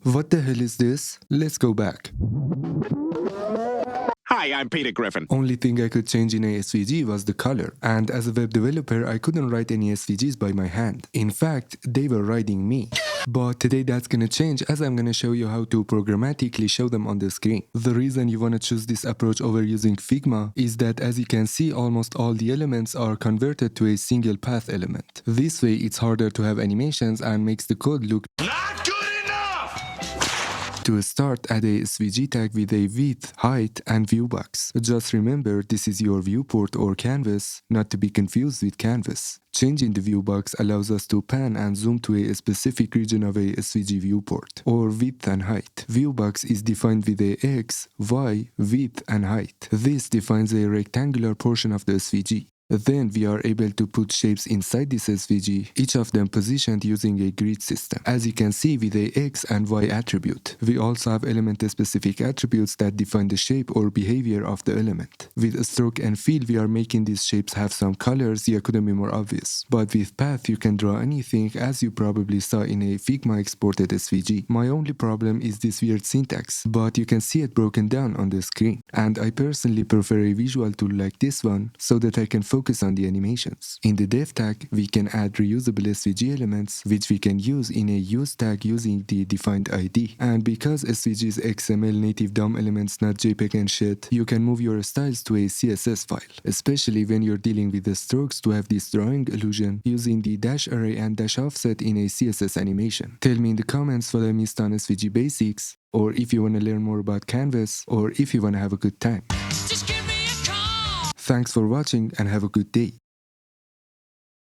What the hell is this? Let's go back. Hi, I'm Peter Griffin. Only thing I could change in a SVG was the color, and as a web developer I couldn't write any SVGs by my hand. In fact, they were writing me. But today that's gonna change as I'm gonna show you how to programmatically show them on the screen. The reason you wanna choose this approach over using Figma is that as you can see, almost all the elements are converted to a single path element. This way it's harder to have animations and makes the code look Not good enough! To start, add a SVG tag with a width, height, and view box. Just remember, this is your viewport or canvas, not to be confused with canvas. Changing the view box allows us to pan and zoom to a specific region of a SVG viewport, or width and height. View box is defined with a X, Y, width, and height. This defines a rectangular portion of the SVG. Then we are able to put shapes inside this SVG, each of them positioned using a grid system, as you can see with a X and Y attribute. We also have element-specific attributes that define the shape or behavior of the element. With stroke and fill, we are making these shapes have some colors, yeah, couldn't be more obvious. But with path, you can draw anything, as you probably saw in a Figma exported SVG. My only problem is this weird syntax, but you can see it broken down on the screen. And I personally prefer a visual tool like this one, so that I can focus on the animations. In the dev tag, we can add reusable SVG elements, which we can use in a use tag using the defined ID. And because SVG is XML native DOM elements, not JPEG and shit, you can move your styles to a CSS file, especially when you're dealing with the strokes to have this drawing illusion using the dash array and dash offset in a CSS animation. Tell me in the comments what I missed on SVG basics, or if you want to learn more about Canvas, or if you want to have a good time. Just give me a call. Thanks for watching and have a good day.